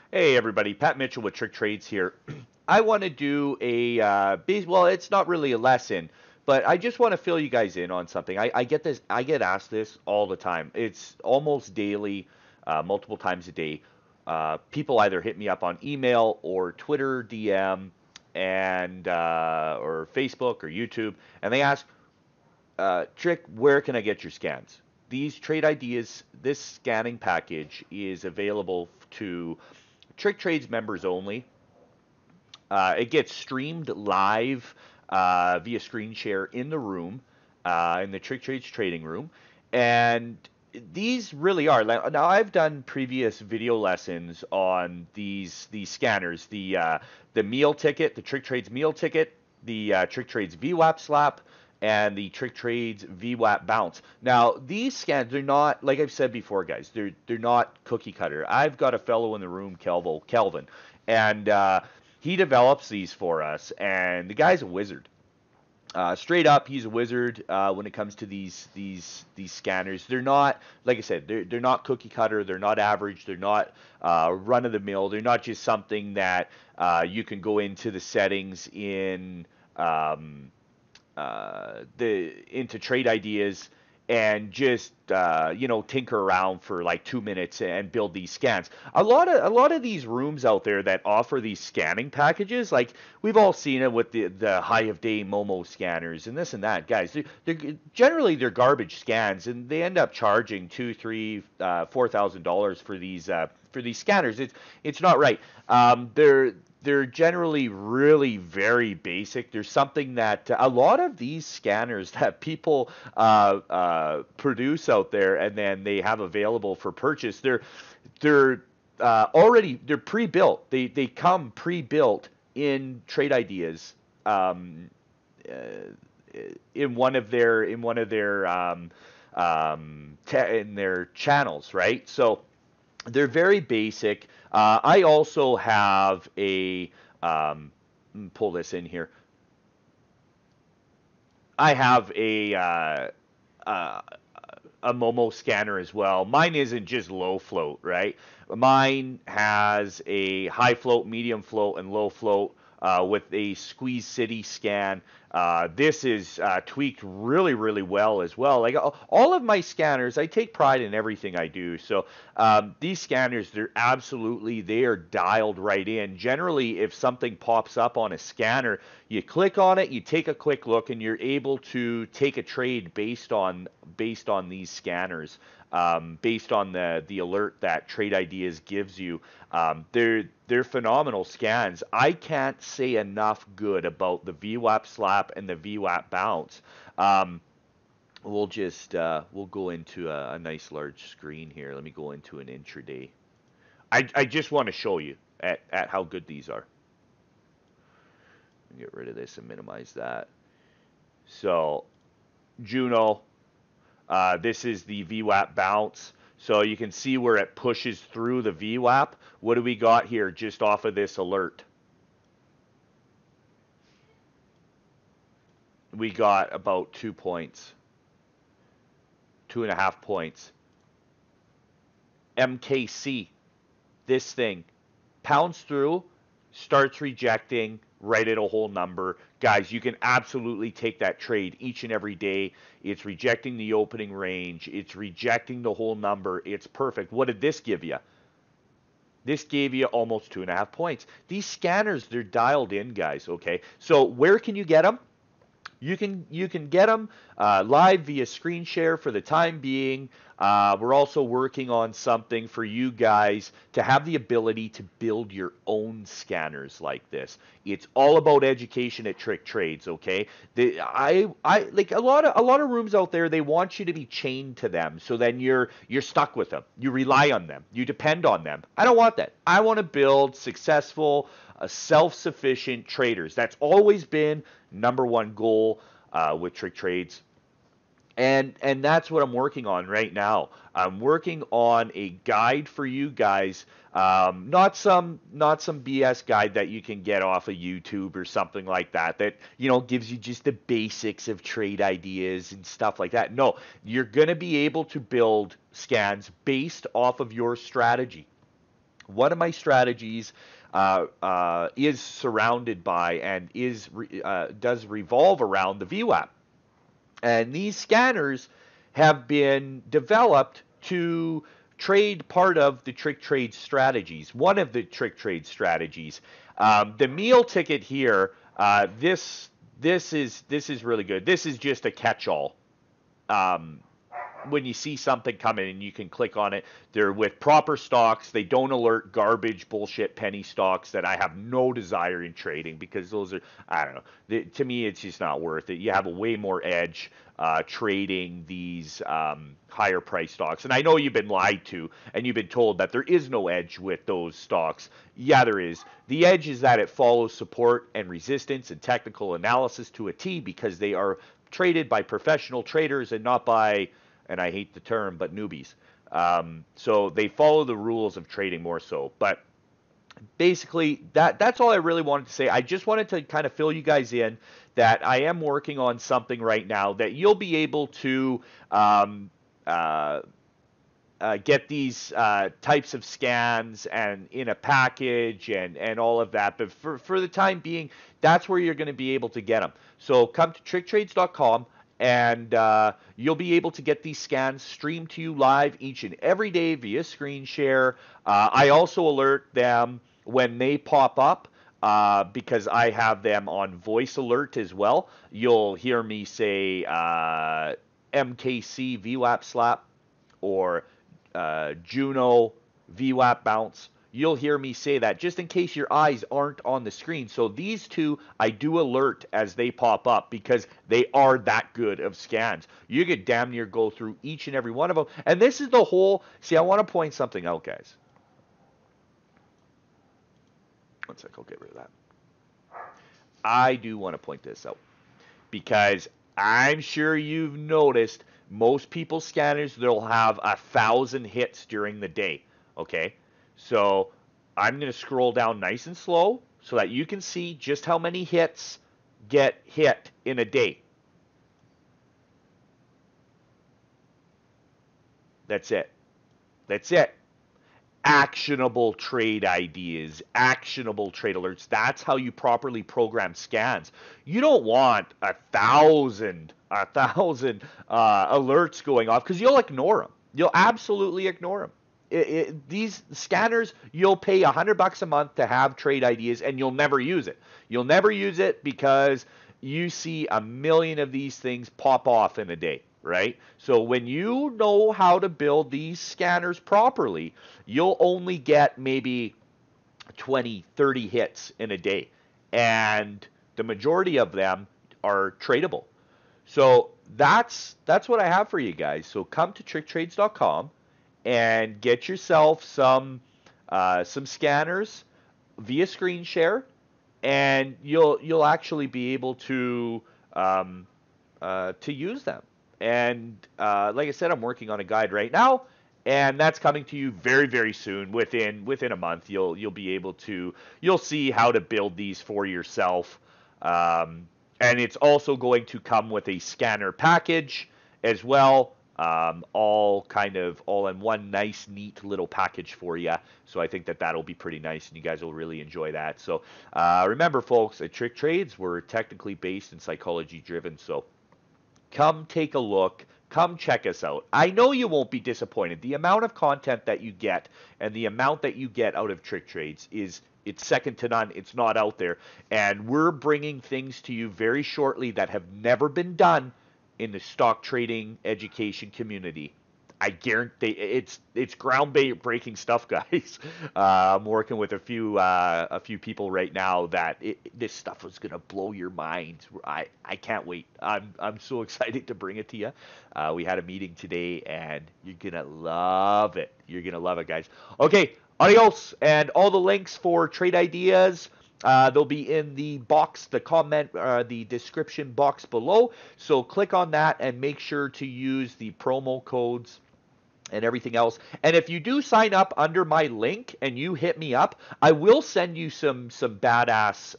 Hey everybody, Pat Mitchell with Tricktrades here. I want to do a well, it's not really a lesson, but I just want to fill you guys in on something. I get this, I get asked this all the time. It's almost daily, multiple times a day. People either hit me up on email or Twitter DM and or Facebook or YouTube, and they ask, Trick, where can I get your scans? These trade ideas, this scanning package is available to Trick Trades members only. It gets streamed live via screen share in the room, in the Trick Trades trading room. And these really are. Now, I've done previous video lessons on these scanners, the meal ticket, the Trick Trades meal ticket, the Trick Trades VWAP slap, and the Trick Trades VWAP bounce. Now, these scans, they're not, like I've said before, guys, they're not cookie cutter. I've got a fellow in the room, Kelvin, and he develops these for us, and the guy's a wizard. Straight up, he's a wizard when it comes to these scanners. They're not, like I said, they're not cookie cutter. They're not average. They're not run of the mill. They're not just something that you can go into the settings in the into trade ideas and just tinker around for like 2 minutes and build these scans. A lot of these rooms out there that offer these scanning packages, like we've all seen it with the high of day Momo scanners and this and that, guys. They're generally they're garbage scans, and they end up charging two, three, $4,000 for these scanners. It's not right. They're generally really very basic. There's something that a lot of these scanners that people produce out there and then they have available for purchase, they're pre-built. They come pre-built in Trade Ideas, uh, in their channels, right? So they're very basic. I also have pull this in here. I have uh, a Momo scanner as well. Mine isn't just low float, right? Mine has a high float, medium float, and low float with a squeeze city scan. This is tweaked really, really well as well. Like all of my scanners, I take pride in everything I do. So these scanners, they are dialed right in. Generally, if something pops up on a scanner, you click on it, you take a quick look, and you're able to take a trade based on these scanners, based on the alert that Trade Ideas gives you. They're phenomenal scans. I can't say enough good about the VWAP slap and the VWAP bounce. We'll go into a nice large screen here. Let me go into an intraday. I just want to show you at how good these are. Get rid of this and minimize that. So Juno, this is the VWAP bounce. So you can see where it pushes through the VWAP. What do we got here just off of this alert? We got about 2 points, 2.5 points. MKC, this thing, pounds through, starts rejecting right at a whole number. Guys, you can absolutely take that trade each and every day. It's rejecting the opening range. It's rejecting the whole number. It's perfect. What did this give you? This gave you almost 2.5 points. These scanners, they're dialed in, guys, okay? So where can you get them? You can get them live via screen share for the time being. We're also working on something for you guys to have the ability to build your own scanners like this. It's all about education at Trick Trades, okay? I like a lot of rooms out there. They want you to be chained to them, so then you're stuck with them. You rely on them. You depend on them. I don't want that. I want to build successful, self-sufficient traders. That's always been number one goal with Trick Trades. And that's what I'm working on right now. I'm working on a guide for you guys, not some BS guide that you can get off of YouTube or something like that. That gives you just the basics of trade ideas and stuff like that. No, you're gonna be able to build scans based off of your strategy. One of my strategies is surrounded by and does revolve around the VWAP. And these scanners have been developed to trade part of the trick trade strategies. One of the trick trade strategies, the meal ticket here. This is really good. This is just a catch-all. Um, when you see something coming and you can click on it, they're with proper stocks. They don't alert garbage, bullshit penny stocks that I have no desire in trading because those are, I don't know. To me, it's just not worth it. You have a way more edge trading these higher price stocks. And I know you've been lied to and you've been told that there is no edge with those stocks. Yeah, there is. The edge is that it follows support and resistance and technical analysis to a T because they are traded by professional traders and not by, and I hate the term, but newbies. So they follow the rules of trading more so. But basically, that's all I really wanted to say. I just wanted to kind of fill you guys in that I am working on something right now that you'll be able to uh, get these types of scans and in a package and all of that. But for the time being, that's where you're going to be able to get them. So come to tricktrades.com and you'll be able to get these scans streamed to you live each and every day via screen share. I also alert them when they pop up because I have them on voice alert as well. You'll hear me say MKC VWAP slap or Juno VWAP bounce. You'll hear me say that just in case your eyes aren't on the screen. So these two I do alert as they pop up because they are that good of scans. You could damn near go through each and every one of them. And this is the whole, see, I want to point something out, guys. One sec, I'll get rid of that. I do want to point this out because I'm sure you've noticed most people's scanners, they'll have 1,000 hits during the day. Okay, so I'm going to scroll down nice and slow so that you can see just how many hits get hit in a day. That's it. That's it. Actionable trade ideas, actionable trade alerts. That's how you properly program scans. You don't want a thousand alerts going off because you'll ignore them. You'll absolutely ignore them. These scanners, you'll pay $100 a month to have trade ideas, and you'll never use it. You'll never use it because you see a million of these things pop off in a day, right? So when you know how to build these scanners properly, you'll only get maybe 20, 30 hits in a day. And the majority of them are tradable. So that's what I have for you guys. So come to tricktrades.com and get yourself some scanners via screen share, and you'll actually be able to use them. And like I said, I'm working on a guide right now, and that's coming to you very, very soon. Within a month, you'll be able to you'll see how to build these for yourself. And it's also going to come with a scanner package as well. All in one nice, neat little package for you. So I think that'll be pretty nice, and you guys will really enjoy that. So remember, folks, at Trick Trades, we're technically based and psychology driven. So come take a look. Come check us out. I know you won't be disappointed. The amount of content that you get and the amount that you get out of Trick Trades it's second to none. It's not out there. And we're bringing things to you very shortly that have never been done in the stock trading education community. I guarantee it's groundbreaking stuff, guys. I'm working with a few people right now that this stuff is gonna blow your mind. I can't wait. I'm so excited to bring it to you. We had a meeting today, and you're gonna love it. You're gonna love it, guys. Okay, adios, and all the links for trade ideas. They'll be in the box, the comment, the description box below. So click on that and make sure to use the promo codes and everything else. And if you do sign up under my link and you hit me up, I will send you some badass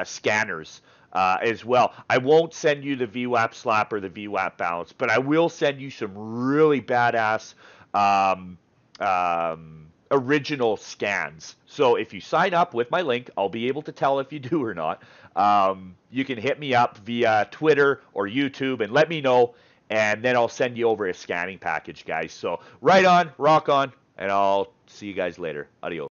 scanners as well. I won't send you the VWAP slap or the VWAP bounce, but I will send you some really badass original scans. So if you sign up with my link, I'll be able to tell if you do or not. You can hit me up via Twitter or YouTube and let me know, and then I'll send you over a scanning package, guys. So right on, rock on, and I'll see you guys later. Adios.